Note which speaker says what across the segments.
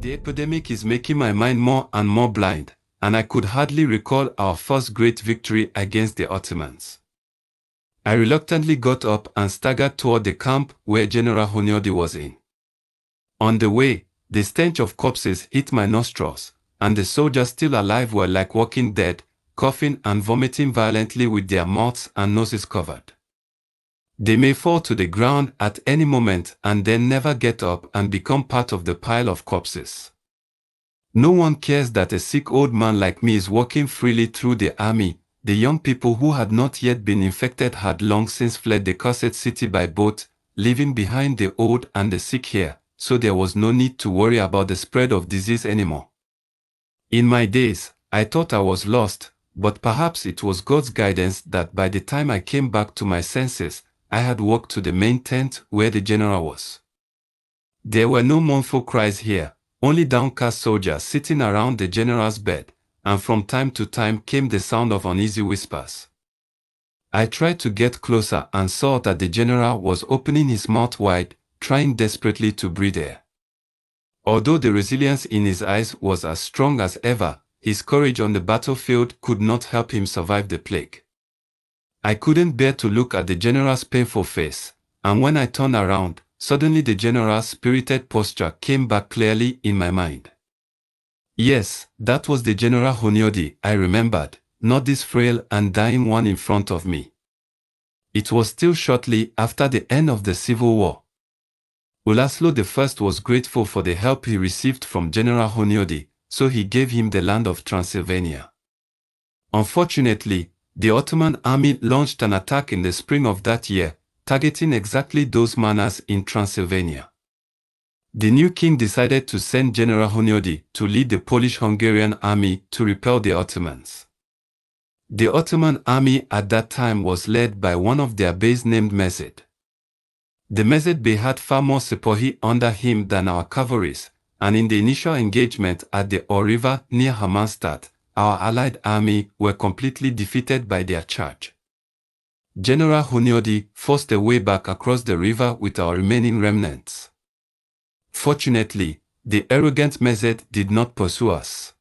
Speaker 1: The epidemic is making my mind more and more blind, and I could hardly recall our first great victory against the Ottomans. I reluctantly got up and staggered toward the camp where General Hunyadi was in. On the way, the stench of corpses hit my nostrils, and the soldiers still alive were like walking dead, coughing and vomiting violently with their mouths and noses covered. They may fall to the ground at any moment and then never get up and become part of the pile of corpses. No one cares that a sick old man like me is walking freely through the army. The young people who had not yet been infected had long since fled the cursed city by boat, leaving behind the old and the sick here, so there was no need to worry about the spread of disease anymore. In my days, I thought I was lost, but perhaps it was God's guidance that by the time I came back to my senses, I had walked to the main tent where the general was. There were no mournful cries here, only downcast soldiers sitting around the general's bed, and from time to time came the sound of uneasy whispers. I tried to get closer and saw that the general was opening his mouth wide, trying desperately to breathe air. Although the resilience in his eyes was as strong as ever, his courage on the battlefield could not help him survive the plague. I couldn't bear to look at the general's painful face, and when I turned around, suddenly the general's spirited posture came back clearly in my mind. Yes, that was the General Hunyadi I remembered, not this frail and dying one in front of me. It was still shortly after the end of the Civil War. Ulaslo I was grateful for the help he received from General Hunyadi, so he gave him the land of Transylvania. Unfortunately, the Ottoman army launched an attack in the spring of that year, targeting exactly those manors in Transylvania. The new king decided to send General Hunyadi to lead the Polish-Hungarian army to repel the Ottomans. The Ottoman army at that time was led by one of their beys named Mezid. The Mezid bey had far more sepoy under him than our cavalries, and in the initial engagement at the Or River near Hermannstadt, our allied army were completely defeated by their charge. General Hunyadi forced a way back across the river with our remaining remnants. Fortunately, the arrogant Mezid did not pursue us.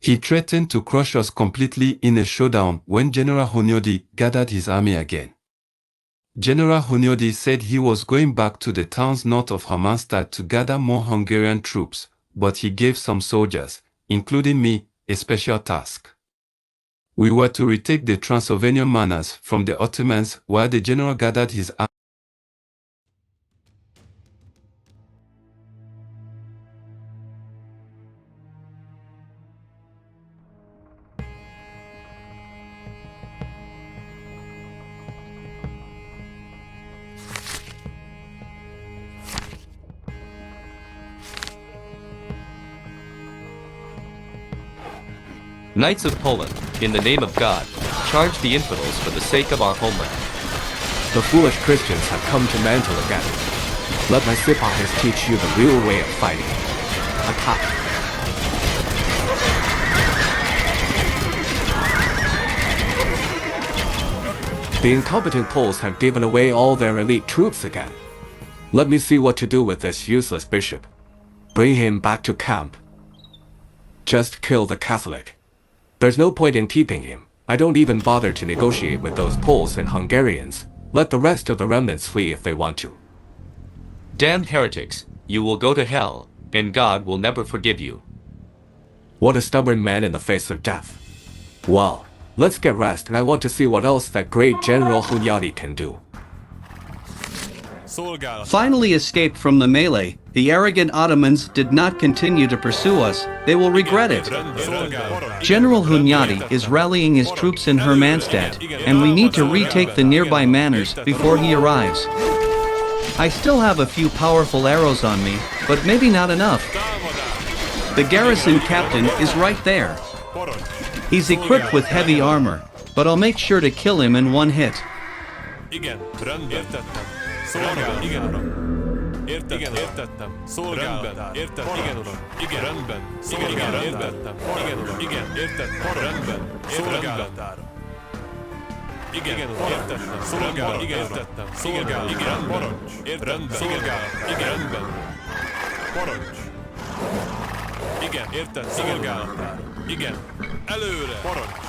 Speaker 1: He threatened to crush us completely in a showdown when General Hunyadi gathered his army again. General Hunyadi said he was going back to the towns north of Hermannstadt to gather more Hungarian troops, but he gave some soldiers, including me, a special task. We were to retake the Transylvanian manors from the Ottomans while the general gathered his army.
Speaker 2: Knights of Poland, in the name of God, charge the infidels for the sake of our homeland.
Speaker 3: The foolish Christians have come to mantle again. Let my Sipahists teach you the real way of fighting. Attack! The incompetent Poles have given away all their elite troops again. Let me see what to do with this useless bishop. Bring him back to camp. Just kill the Catholic. There's no point in keeping him. I don't even bother to negotiate with those Poles and Hungarians. Let the rest of the remnants flee if they want to.
Speaker 2: Damned heretics, you will go to hell, and God will never forgive you.
Speaker 3: What a stubborn man in the face of death. Well, let's get rest, and I want to see what else that great General Hunyadi can do.
Speaker 4: Finally escaped from the melee, the arrogant Ottomans did not continue to pursue us. They will regret it. General Hunyadi is rallying his troops in Hermannstadt, and we need to retake the nearby manors before he arrives. I still have a few powerful arrows on me, but maybe not enough. The garrison captain is right there. He's equipped with heavy armor, but I'll make sure to kill him in one hit.
Speaker 5: Szolgál, igen uram. Értettem. Szolgál, értettem. Igen uram. Igen, rendben. Szolgál, értettem. Igen uram. Igen, értettem. Rendben. Szolgálatára. Igen uram. Értettem. Szolgál, igen, értettem. Szolgál, igen, parancs. Rendben. Szolgál, igen, rendben. Parancs. Igen, érted? Szolgálatára. Igen. Előre. Parancs.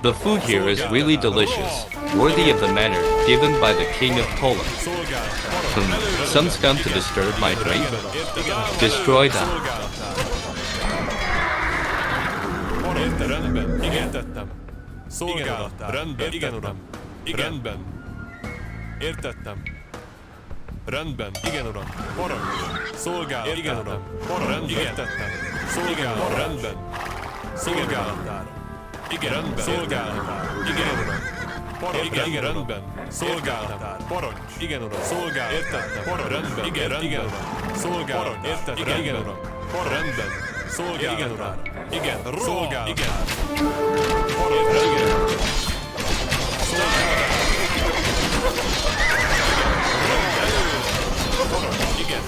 Speaker 2: The food here is really delicious, worthy of the manner given by the King of Poland.
Speaker 5: Szolgálatára.
Speaker 2: Some scum to disturb my drink? Destroy them.
Speaker 5: Érted? Rendben. Igen, tettem. Szolgálatára. Rendben. Igen, uram. Rendben. Értettem. Rendben. Igen, uram. Parancs. Szolgálat. Igen, uram. Parancs. Értettem. Szolgálat. Rendben. Szolgálatára. Igen, rendben. Szolgálatára. Igen, uram. Parancs. Igen, rendben. Szolgálatára. Parancs. Igen, uram. Szolgálat. Értettem. Parancs. Rendben. Igen, rendben. Szolgálat. Értettem. Igen, uram. Parancs. Rendben. Szolgálat. Igen, uram. Igen. Szolgálat. Igen. Parancs. Igen. Igen.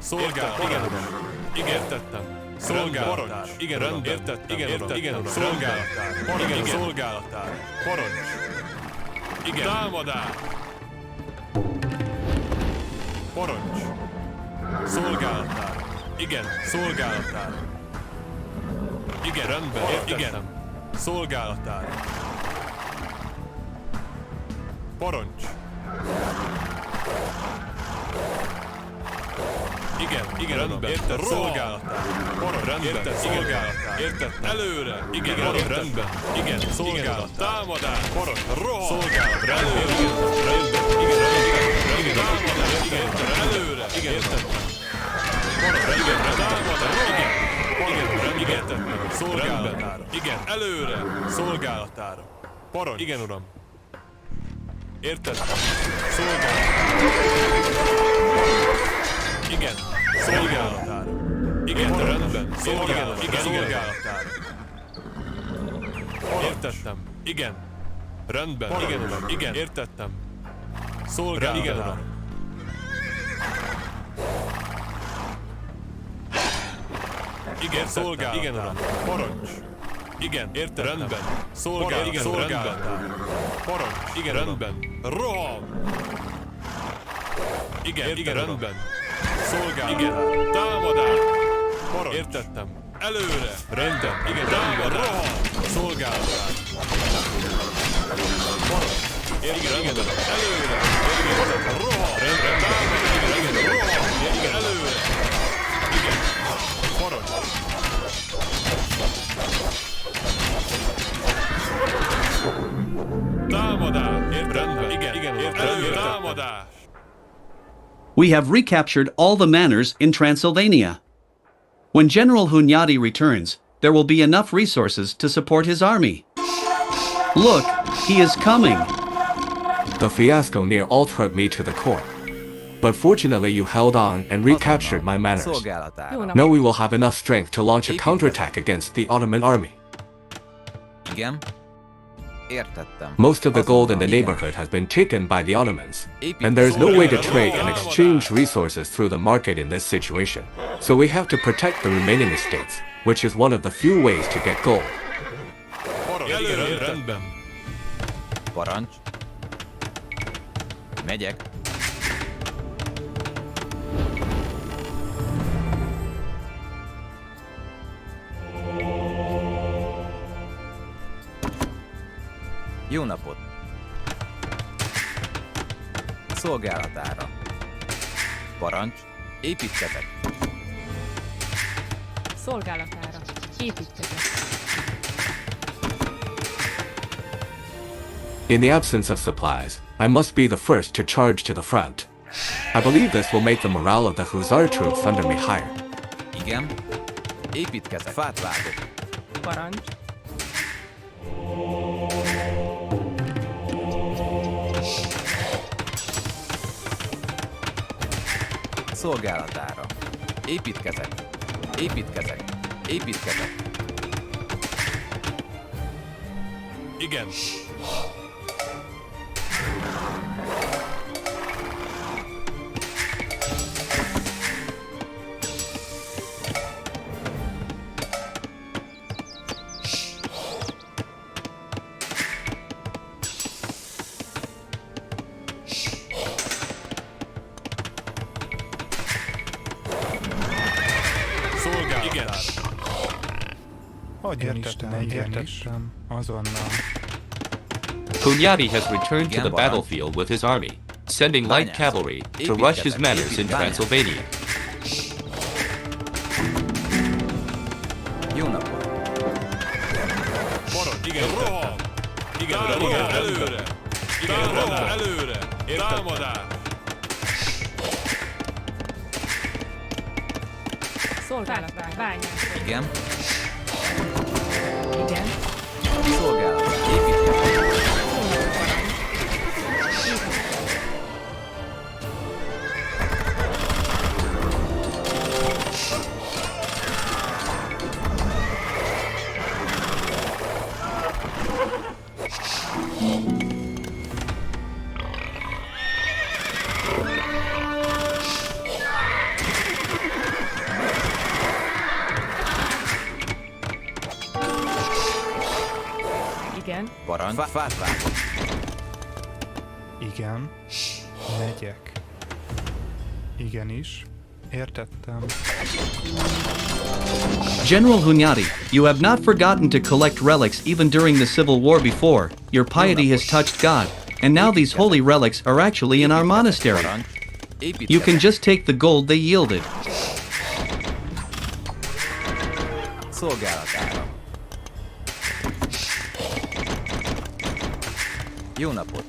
Speaker 5: Szolgálat. Igen, uram. Igen, tettem. Szolgálatára. Igen, rendben. Értettem. Igen, uram. Igen, uram. Szolgálatára. Igen, szolgálatára. Parancs. Igen. Támadás. Parancs. Szolgálatára. Igen, szolgálatára. Igen, rendben. Értettem. Szolgálatára. Parancs. Igen, rendben. Érted? Szolgálatára. Parancs. Rendben. Szolgálatára. Érted? Előre. Igen, rendben. Igen, szolgálat. Támadás. Parancs. Rohan. Szolgálat. Előre. Rendben. Igen, rendben. Támadás. Igen, előre. Igen, érted? Parancs. Igen, támadás. Igen, érted? Szolgálatára. Igen, előre. Szolgálatára. Parancs. Igen, uram. Érted? Szolgálatára. Igen, szolgálatára. Igen, rendben. Szolgálat. Igen, szolgálatára. Értettem. Igen. Rendben. Igen, uram. Igen, értettem. Szolgálatára. Igen, uram. Igen, szolgálatára. Igen, uram. Parancs. Igen, értettem. Rendben. Szolgálat. Igen, szolgálatára. Parancs. Igen, rendben. Rohan. Igen, rendben. Szolgálat. Igen. Támadás. Parancs. Értettem. Előre. Rendben. Igen. Támadás. Szolgálatát. Parancs. Igen. Előre. Igen. Rohan. Rendben. Támadás. Igen. Rohan. Igen. Előre. Igen. Parancs. Támadás. Rendben. Igen. Előre. Támadás.
Speaker 4: We have recaptured all the manors in Transylvania. When General Hunyadi returns, there will be enough resources to support his army. Look, he is coming.
Speaker 3: The fiasco near altered me to the core. But fortunately you held on and recaptured my manors.
Speaker 6: Szolgálatára.
Speaker 3: Now we will have enough strength to launch a counterattack against the Ottoman army.
Speaker 6: Igen. Értettem.
Speaker 3: Most of the gold in the neighborhood has been taken by the Ottomans, and there is no way to trade and exchange resources through the market in this situation. So we have to protect the remaining estates, which is one of the few ways to get gold.
Speaker 5: Előre. Rendben.
Speaker 6: Parancs. Megyek. Jó napot! Szolgálatára. Parancs. Építkezek.
Speaker 7: Szolgálatára. Építkezek.
Speaker 3: In the absence of supplies, I must be the first to charge to the front. I believe this will make the morale of the hussar troops under me higher.
Speaker 6: Igen. Építkezek. Fát vágok.
Speaker 7: Parancs.
Speaker 6: Szolgálatára. Építkezek. Építkezek. Építkezek.
Speaker 5: Igen.
Speaker 8: Adjon Isten, értettem. Azonnal.
Speaker 2: Hunyadi has returned to the battlefield with his army, sending light cavalry to rush his menors in Transylvania.
Speaker 6: Jó napot!
Speaker 5: Maradj, igen, rohan! Igen, rohan, előre! Igen, rohan, előre! Támadás!
Speaker 7: Szolgálatára. Bányászok.
Speaker 6: Igen.
Speaker 7: Igen.
Speaker 6: Szolgálatára. Építkezet.
Speaker 7: Igen.
Speaker 6: Parancs. Fát vágok.
Speaker 8: Igen. Megyek. Igenis. Értettem.
Speaker 4: General Hunyadi, you have not forgotten to collect relics even during the civil war before. Your piety has touched God, and now these holy relics are actually in our monastery.
Speaker 6: Parancs.
Speaker 4: You
Speaker 6: Építkezet.
Speaker 4: can just take the gold they yielded.
Speaker 6: Szolgálatára. Jó napot!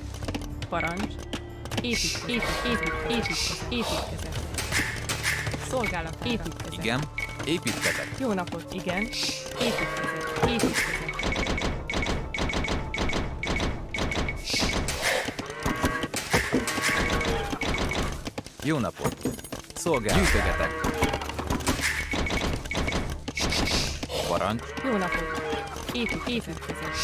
Speaker 7: Parancs. Építkezet. Szolgálat. Építkezet.
Speaker 6: Igen. Építkezet.
Speaker 7: Jó napot. Igen. Építkezet.
Speaker 6: Jó napot! Szolgálat. Gyűjtögetek. Parancs.
Speaker 7: Jó napot. Építkezet.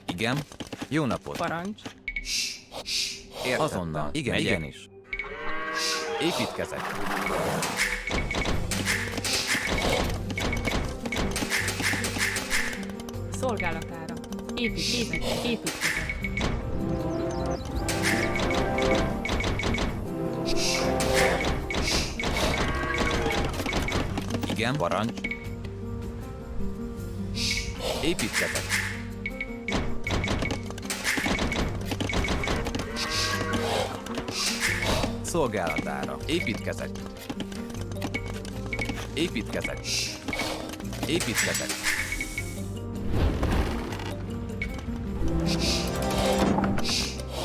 Speaker 6: Igen. Jó napot!
Speaker 7: Parancs.
Speaker 6: Értettem. Azonnal. Igen,
Speaker 2: Megyek.
Speaker 6: igenis. Építkezek.
Speaker 7: Szolgálatára. Építkezet.
Speaker 6: Igen, parancs. Építkezek. Szolgálatára. Építkezek. Építkezek. Építkezek.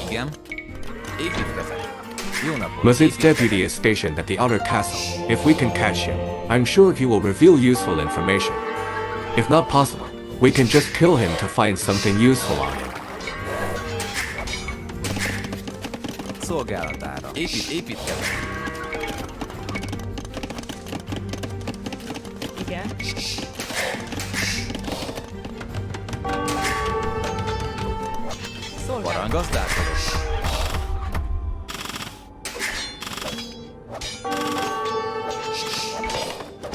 Speaker 6: Igen. Építkezek. Jó napot.
Speaker 3: Mazid's deputy is stationed at the outer castle. If we can catch him, I'm sure he will reveal useful information. If not possible, we can just kill him to find something useful on him.
Speaker 6: Szolgálatára. Építkezek.
Speaker 7: Igen. Szolgálat.
Speaker 6: Parancs. Gazdálkodok.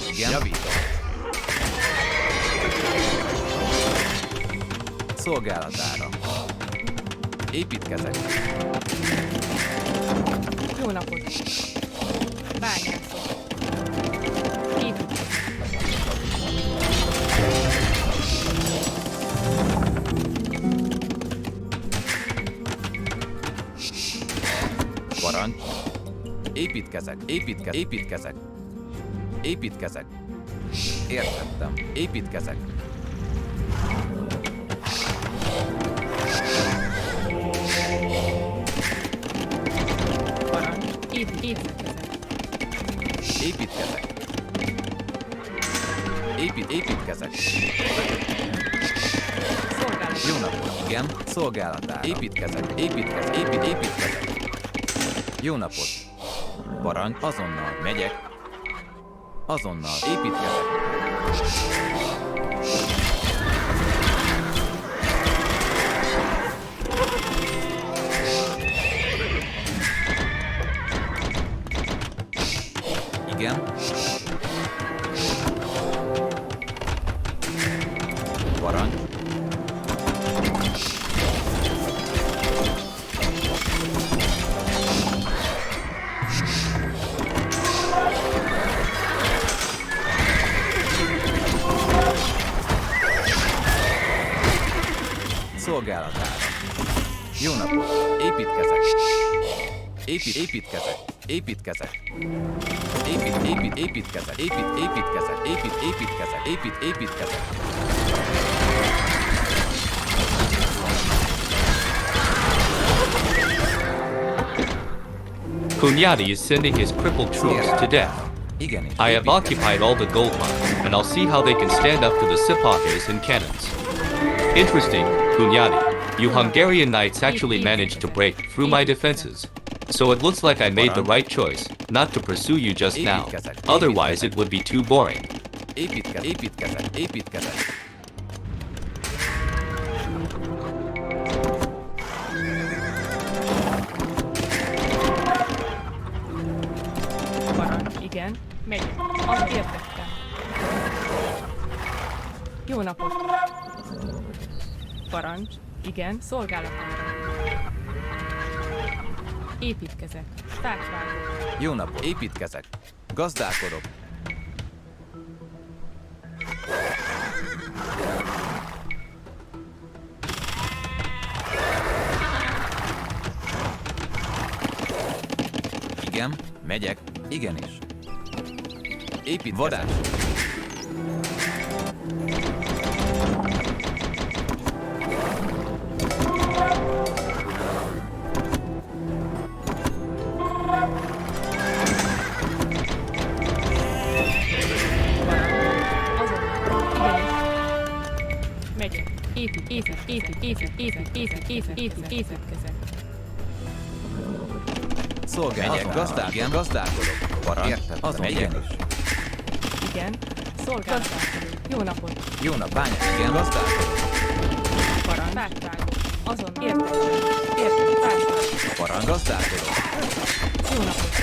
Speaker 6: Igen. Javítom. Szolgálatára. Építkezek.
Speaker 7: Jó napot. Bányászok. Építkezet.
Speaker 6: Parancs. Építkezek. Építkezek. Építkezek. Értettem. Építkezek.
Speaker 7: Parancs. Építkezet.
Speaker 6: Építkezek. Építkezek.
Speaker 7: Szolgálat.
Speaker 6: Jó napot. Igen. Szolgálatára. Építkezek. Építkezek. Jó napot! Parancs, azonnal megyek. Azonnal építkezek. Igen. Parancs. Szolgálatára. Jó napot! Építkezek. Építkezek. Építkezek. Építkezek. Építkezek.
Speaker 2: Hunyadi is sending his crippled troops to death.
Speaker 6: Igenis.
Speaker 2: I have occupied all the gold mines, and I'll see how they can stand up to the sipates and cannons. Interesting, Hunyadi. You Hungarian knights actually managed to break through my defenses. So it looks like I made the right choice, not to pursue you just now. Otherwise it would be too boring.
Speaker 6: Építkezek.
Speaker 7: Parancs, igen. Megyek. Azt értettem. Jó napot. Parancs, igen. Szolgálatára. Építkezek. Tápvágok.
Speaker 6: Jó napot! Építkezek. Gazdálkodok. Igen, megyek. Igenis. Építkezek. Vadás.
Speaker 7: Megyek. Építkezek.
Speaker 6: Szolgálok. Gazdálkodok. Parancs. Az megyek.
Speaker 7: Igen. Szolgálatára. Jó napot.
Speaker 6: Jó nap, bányák. Igen, gazdálkodok.
Speaker 7: Parancs. Tápvágok. Azon értettem. Tápvágok.
Speaker 6: Parancs. Gazdálkodok.
Speaker 7: Jó napot.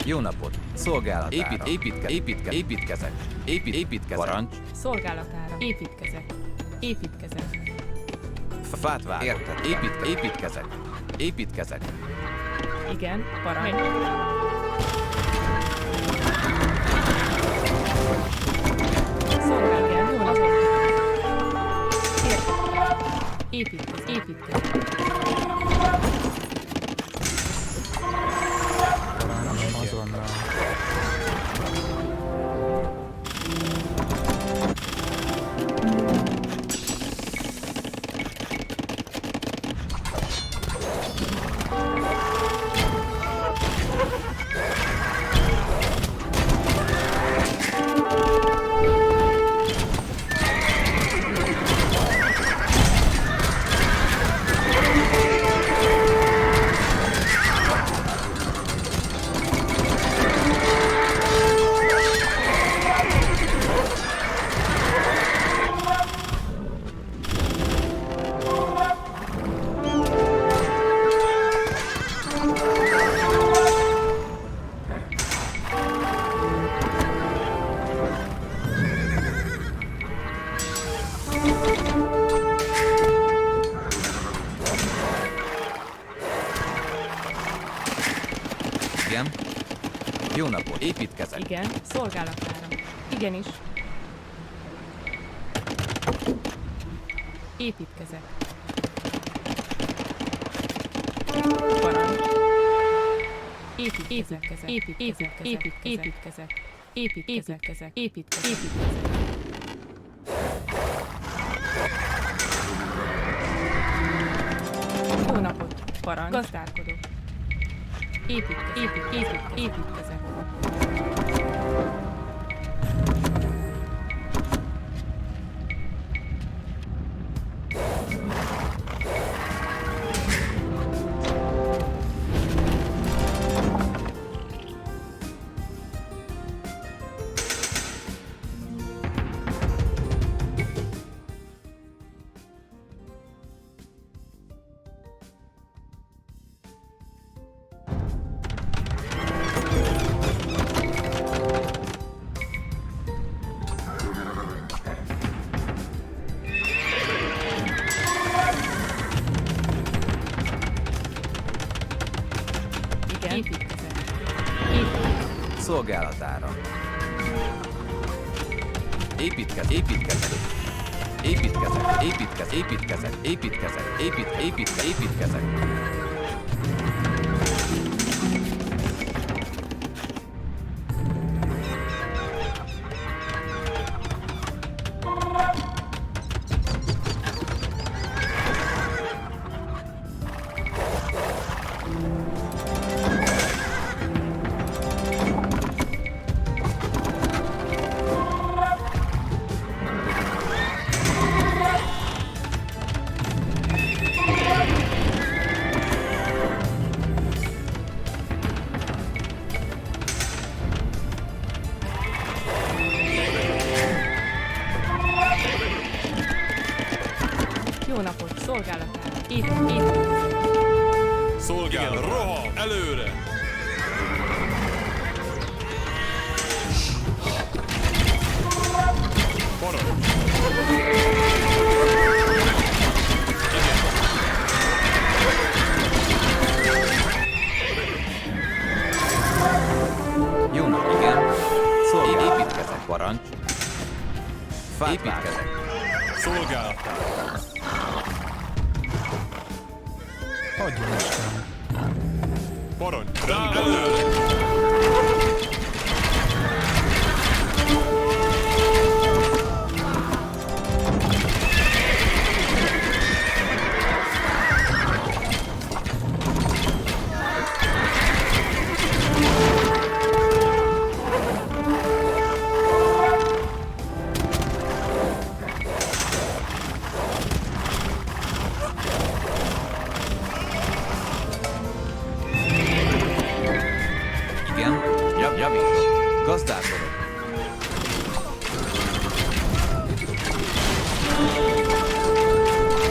Speaker 6: Jó napot! Szolgálatára. Építkezek. Parancs.
Speaker 7: Szolgálatára. Építkezek.
Speaker 6: Fát vágok. Érted? Építkezek.
Speaker 7: Igen. Parancs. Szolgál, igen. Jó napot. Értettem. Építkezek.
Speaker 8: Azonnal.
Speaker 6: Jó napot! Építkezek!
Speaker 7: Igen, szolgálatára. Igenis. Építkezek. Parancs. Építkezek. Építkezek. Építkezek. Jó napot. Parancs. Gazdálkodó. Építkezek. Igen. Építkezek.
Speaker 6: Szolgálatára. Építkezek.
Speaker 7: Jó napot. Szolgálatára.
Speaker 5: Szolgál, rohan! Előre! Parancs!
Speaker 6: Jó nap, igen. Szolgálat. Építkezek. Parancs. Építkezek.
Speaker 5: Szolgálatára!
Speaker 8: Hagyjon Isten.
Speaker 5: Parancs! Előre!
Speaker 6: Igen. Javítok. Gazdálkodok.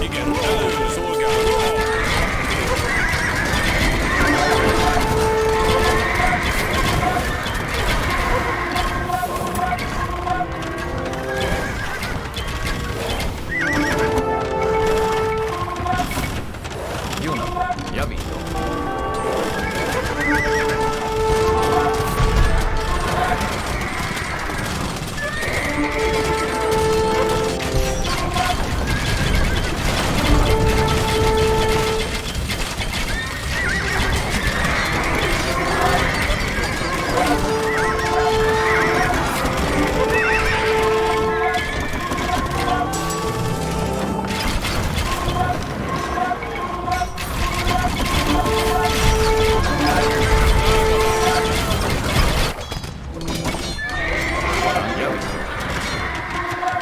Speaker 5: Igen, előre! Szolgál, rohan!
Speaker 6: Jó napot. Javítok.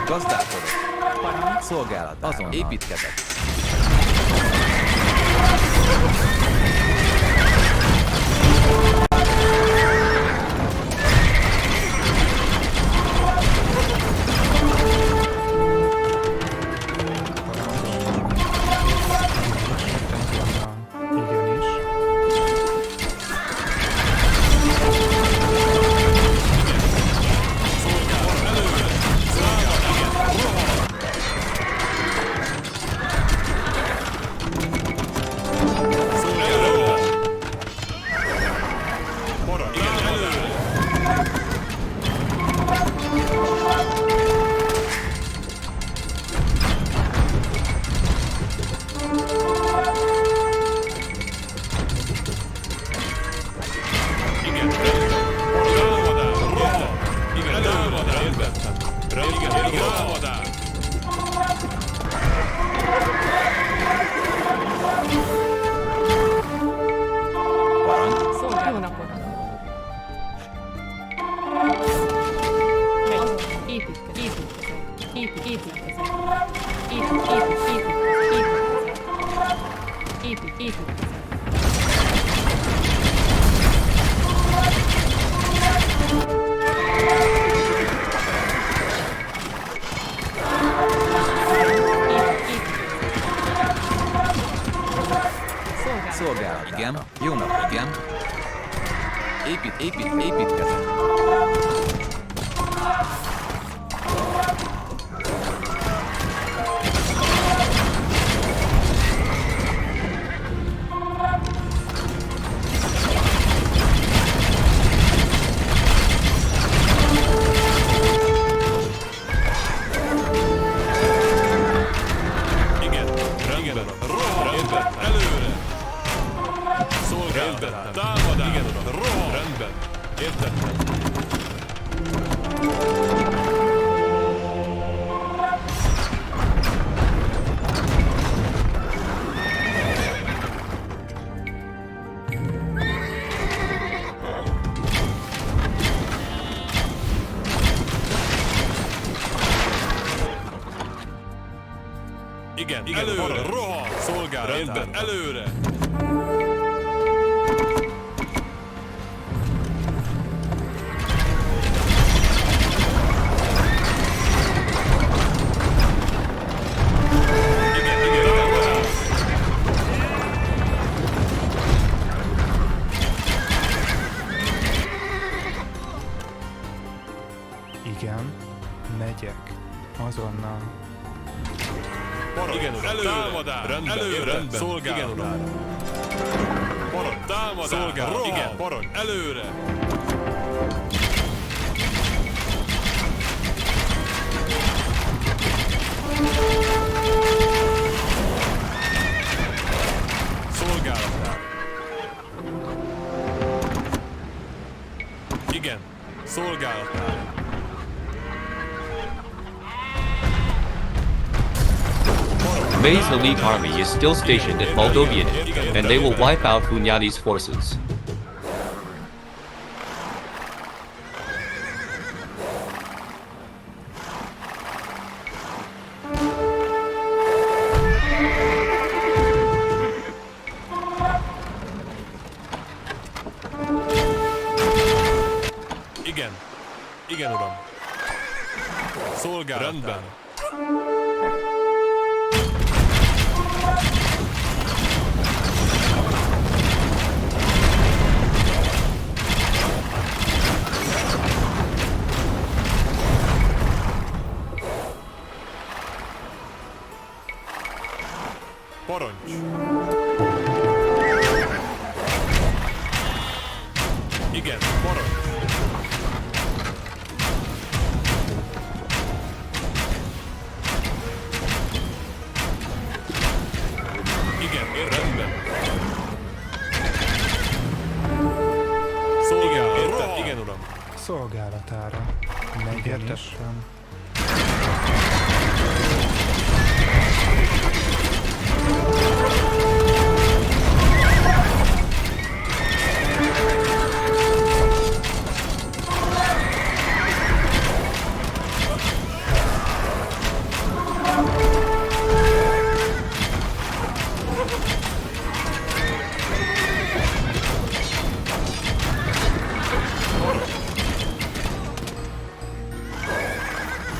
Speaker 6: Gazdálkodok.
Speaker 7: Parancs.
Speaker 6: Szolgálat. Azon építkezek.
Speaker 8: Igenis.
Speaker 7: Építkezett.
Speaker 6: Szolgálat. Igen. Jó nap. Igen. Építkezet.
Speaker 5: Igen. Rendben. Rohan. Előre. Szolgálat. Támadás. Igen, uram. Rohan. Rendben. Értettem. Igen, előre, rohan! Szolgálat, rendben, előre! Igen, támadás!
Speaker 8: Igen, megyek. Azonnal.
Speaker 5: Igen, uram, előre! Támadás! Rendben, előre! Rendben, szolgálat! Igen, uram! Parancs, támadás! Szolgálat, rohan! Igen, parancs, előre! Szolgálatnál! Igen, szolgálatnál!
Speaker 2: May's elite army is still stationed at Moldovian, and they will wipe out Hunyadi's forces.
Speaker 5: Igen. Igen, uram. Szolgálat. Rendben. Parancs. Igen, parancs. Igen, rendben. Szolgálat, érted? Igen, uram.
Speaker 8: Szolgálatára. Megértesen.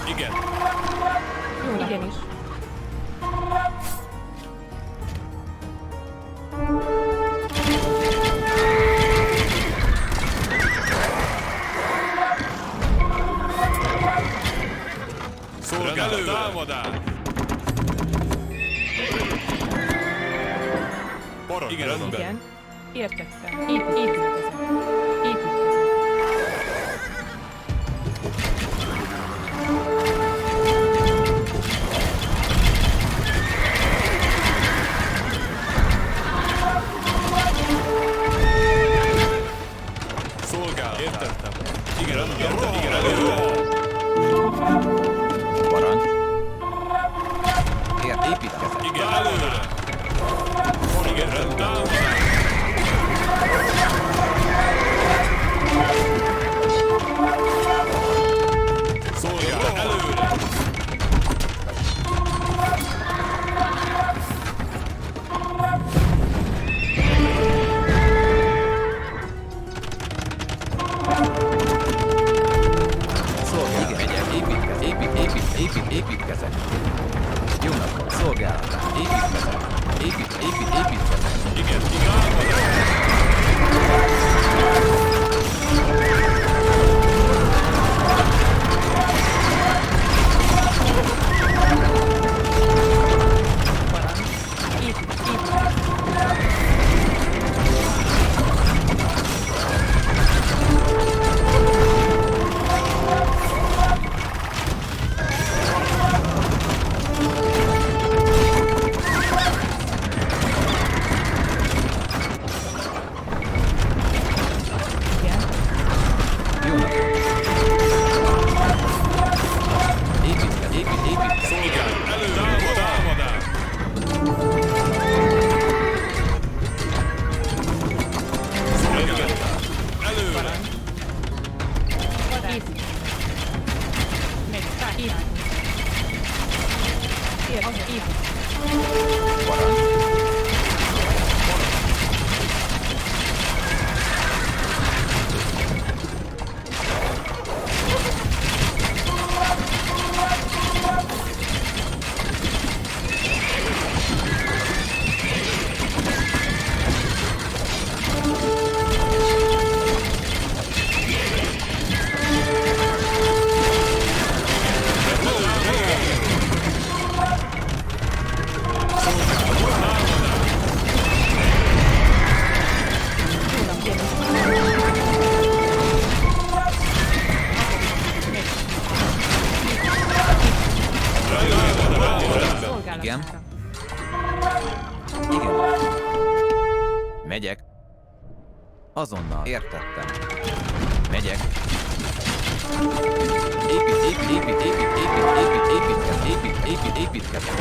Speaker 5: Igen.
Speaker 7: Igenis.
Speaker 5: Szolgálat, támadás. Parancs. Igen, rendben.
Speaker 7: Igen. Értettem. Építkezett. Építkezett.
Speaker 5: Szolgálat, értettem. Igen, rendben. Igen, előre.
Speaker 6: Parancs. Építkezet.
Speaker 5: Igen, előre. Igen, rendben. Szolgálat, előre.
Speaker 6: Szolgálatát. Építkezem.
Speaker 5: Igen, támadás!
Speaker 6: Jó napot. Építkezem.
Speaker 5: Szolgálat! Előre! Támadás! Szolgálat! Előre!
Speaker 7: Megy, épít. Épít.
Speaker 6: Parancs. Igen. Igen. Megyek. Azonnal. Értettem. Megyek. Építkezem.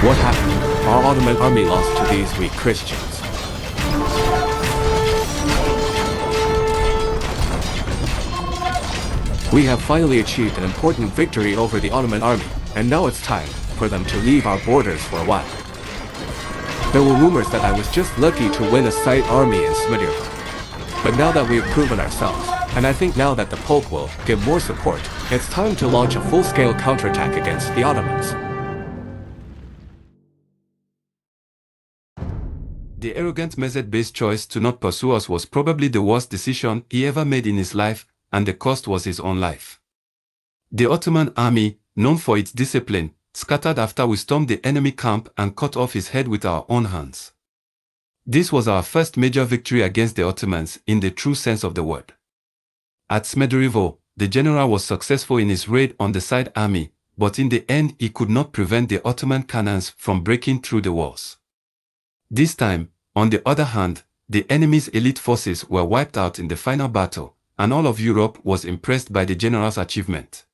Speaker 3: What happened? Our Ottoman army lost to these weak Christians. We have finally achieved an important victory over the Ottoman army, and now it's time for them to leave our borders for a while. There were rumors that I was just lucky to win a side army in Smithfield. But now that we've proven ourselves, and I think now that the Pope will give more support, it's time to launch a full-scale counterattack against the Ottomans.
Speaker 1: The arrogant Mezet-based choice to not pursue us was probably the worst decision he ever made in his life, and the cost was his own life. The Ottoman army, known for its discipline, scattered after we stormed the enemy camp and cut off his head with our own hands. This was our first major victory against the Ottomans in the true sense of the word. At Smederevo, the general was successful in his raid on the side army, but in the end he could not prevent the Ottoman cannons from breaking through the walls. This time, on the other hand, the enemy's elite forces were wiped out in the final battle, and all of Europe was impressed by the general's achievement.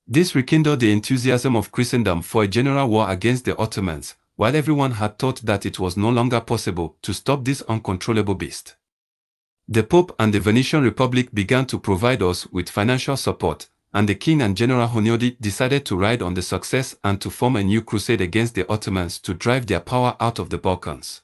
Speaker 1: This rekindled the enthusiasm of Christendom for a general war against the Ottomans, while everyone had thought that it was no longer possible to stop this uncontrollable beast. The Pope and the Venetian Republic began to provide us with financial support, and the king and General Hunyadi decided to ride on the success and to form a new crusade against the Ottomans to drive their power out of the Balkans.